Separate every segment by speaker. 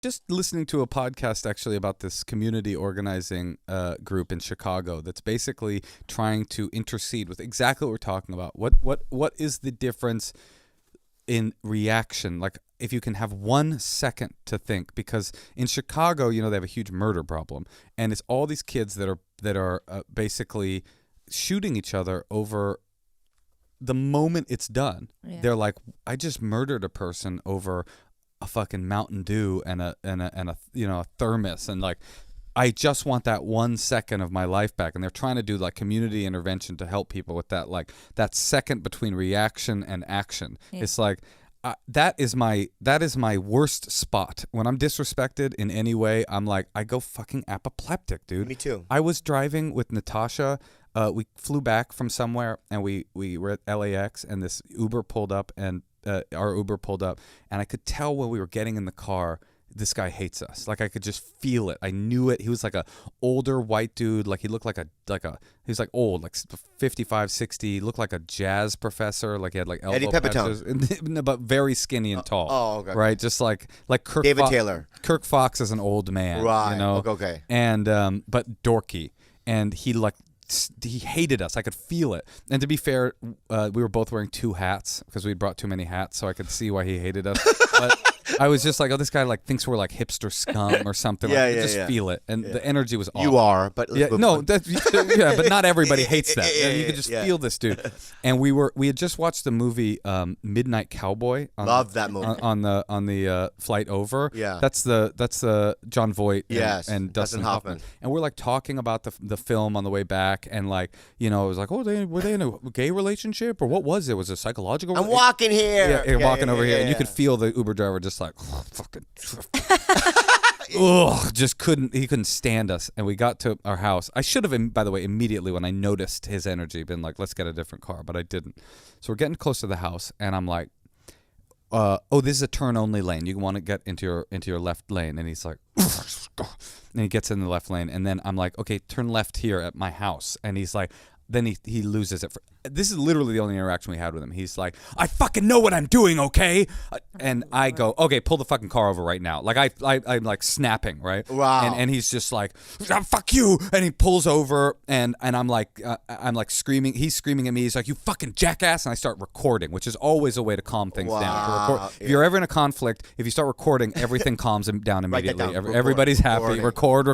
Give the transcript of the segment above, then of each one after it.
Speaker 1: just listening to a podcast actually about this community organizing group in Chicago that's basically trying to intercede with exactly what we're talking about. What is the difference in reaction? Like, if you can have 1 second to think, because in Chicago, you know, they have a huge murder problem, and it's all these kids that are basically shooting each other over the moment it's done. Yeah. They're like, I just murdered a person over a fucking Mountain Dew and a you know, a thermos, and like, I just want that 1 second of my life back. And they're trying to do like community intervention to help people with that, like that second between reaction and action. Yeah. It's like that is my worst spot. When I'm disrespected in any way, I'm like, I go fucking apoplectic, dude.
Speaker 2: Me too.
Speaker 1: I was driving with Natasha. We flew back from somewhere, and we were at LAX, and this Uber pulled up, and our Uber pulled up, and I could tell when we were getting in the car, this guy hates us. Like, I could just feel it. I knew it. He was like a older white dude. Like, he looked like he was like old, like 55, 60. He looked like a jazz professor. Like, he had like elbow
Speaker 2: Eddie Pepitone.
Speaker 1: But very skinny and tall.
Speaker 2: Okay.
Speaker 1: Right? Just like Kirk
Speaker 2: David Taylor.
Speaker 1: Kirk Fox is an old man.
Speaker 2: Right.
Speaker 1: You know?
Speaker 2: Okay.
Speaker 1: And, but dorky. And he hated us. I could feel it. And to be fair, we were both wearing 2 hats because we brought too many hats, so I could see why he hated us. But I was just like, oh, this guy like thinks we're like hipster scum or something. Feel it, and the energy was off.
Speaker 2: You are, but
Speaker 1: but not everybody hates that. You could just feel this dude. And we had just watched the movie Midnight Cowboy.
Speaker 2: Love that movie
Speaker 1: on the flight over.
Speaker 2: Yeah,
Speaker 1: that's the John Voight and
Speaker 2: Dustin Hoffman.
Speaker 1: And we're like talking about the film on the way back, and like, you know, it was like, oh, were they in a gay relationship or what was it? Was it psychological?
Speaker 2: I'm walking here.
Speaker 1: Yeah, walking over here, and you could feel the Uber driver just like, oh, fucking, ugh, just couldn't stand us. And we got to our house. I should have, by the way, immediately when I noticed his energy, been like, let's get a different car, but I didn't. So we're getting close to the house, and I'm like, oh, this is a turn-only lane. You want to get into your left lane. And he's like, and he gets in the left lane, and then I'm like, okay, turn left here at my house. And he's like, then he loses it. This is literally the only interaction we had with him. He's like, I fucking know what I'm doing, okay? And I go, okay, pull the fucking car over right now. Like, I'm like snapping, right?
Speaker 2: Wow.
Speaker 1: And he's just like, fuck you. And he pulls over, and I'm like screaming. He's screaming at me. He's like, you fucking jackass. And I start recording, which is always a way to calm things down. If you're ever in a conflict, if you start recording, everything calms down immediately. Everybody's happy. Record.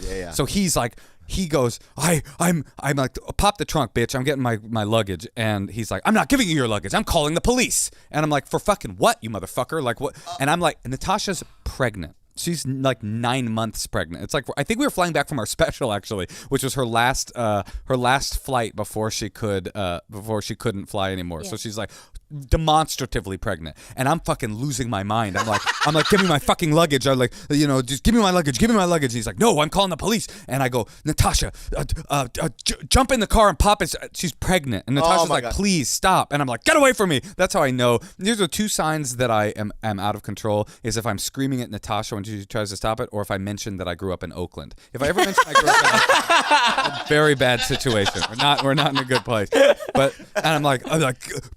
Speaker 2: Yeah.
Speaker 1: So he's like, he goes, I'm like, pop the trunk, bitch. I'm getting my luggage. And he's like, I'm not giving you your luggage. I'm calling the police. And I'm like, for fucking what, you motherfucker? Like, what? And I'm like, Natasha's pregnant. She's like 9 months pregnant. It's like, I think we were flying back from our special, actually, which was her last flight before she couldn't fly anymore. Yeah. So she's like demonstratively pregnant, and I'm fucking losing my mind. I'm like, give me my fucking luggage. I'm like, you know, just give me my luggage. And he's like, no, I'm calling the police. And I go, Natasha, jump in the car and pop it. She's pregnant, and Natasha's like, God, please stop. And I'm like, get away from me. That's how I know. These are 2 signs that I am out of control. Is if I'm screaming at Natasha when she tries to stop it, or if I mention that I grew up in Oakland. If I ever mention I grew up in Oakland, a very bad situation. We're not in a good place. But and I'm like,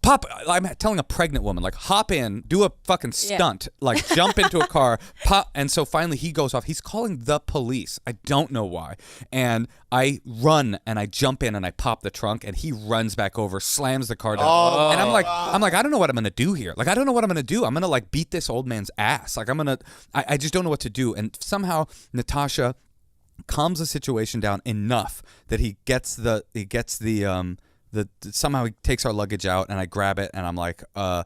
Speaker 1: pop. I'm telling a pregnant woman, like, hop in, do a fucking stunt, like jump into a car, pop. And so finally he goes off. He's calling the police. I don't know why. And I run and I jump in and I pop the trunk, and he runs back over, slams the car down. And I'm like, I don't know what I'm gonna do here. Like, I don't know what I'm gonna do. I'm gonna like beat this old man's ass. Like, I just don't know what to do. And somehow Natasha calms the situation down enough that he gets somehow he takes our luggage out, and I grab it, and I'm like, all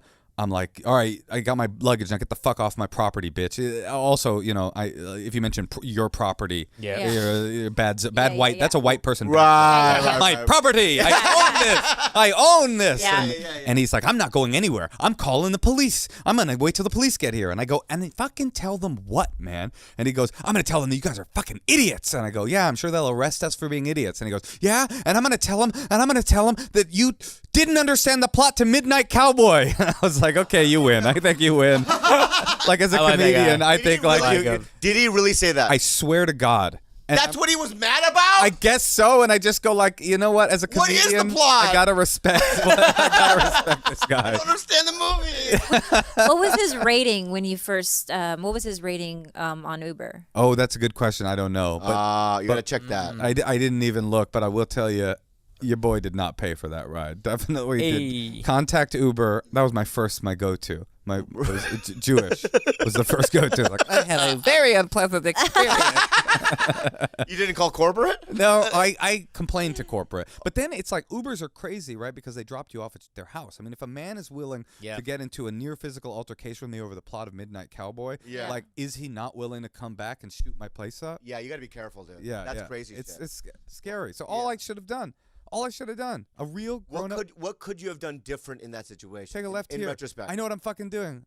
Speaker 1: right, I got my luggage. Now get the fuck off my property, bitch. Also, you know, if you mention your property, you're bad white. Yeah. That's a white person.
Speaker 2: Right.
Speaker 1: My property. I own this. And he's like, I'm not going anywhere. I'm calling the police. I'm gonna wait till the police get here. And I go, and they fucking tell them what, man? And he goes, I'm gonna tell them that you guys are fucking idiots. And I go, yeah, I'm sure they'll arrest us for being idiots. And he goes, yeah, and I'm gonna tell them that you didn't understand the plot to Midnight Cowboy. And I was like, okay, you win. I think you win. Like, as a comedian, I think like
Speaker 2: did he really say that?
Speaker 1: I swear to God, And
Speaker 2: That's what he was mad about?
Speaker 1: I guess so, and I just go like, you know what? As a
Speaker 2: What is the
Speaker 1: comedian,
Speaker 2: plot?
Speaker 1: I gotta respect. I gotta respect this
Speaker 2: I
Speaker 1: guy.
Speaker 2: don't understand the movie.
Speaker 3: What was his rating when you first? What was his rating on Uber?
Speaker 1: Oh, that's a good question. I don't know, but
Speaker 2: You gotta check that.
Speaker 1: I didn't even look. But I will tell you, your boy did not pay for that ride. Definitely did. Contact Uber. That was my go-to. Was Jewish was the first go-to. Like, I had a very unpleasant experience.
Speaker 2: You didn't call corporate?
Speaker 1: No, I complained to corporate. But then it's like Ubers are crazy, right? Because they dropped you off at their house. I mean, if a man is willing to get into a near physical altercation with me over the plot of Midnight Cowboy, like, is he not willing to come back and shoot my place up?
Speaker 2: Yeah, you gotta be careful, dude.
Speaker 1: Yeah,
Speaker 2: That's crazy.
Speaker 1: It's scary. So all I should have done, a real grown-up.
Speaker 2: What could you have done different in that situation?
Speaker 1: Take a left
Speaker 2: in
Speaker 1: here.
Speaker 2: retrospect.
Speaker 1: I know what I'm fucking doing.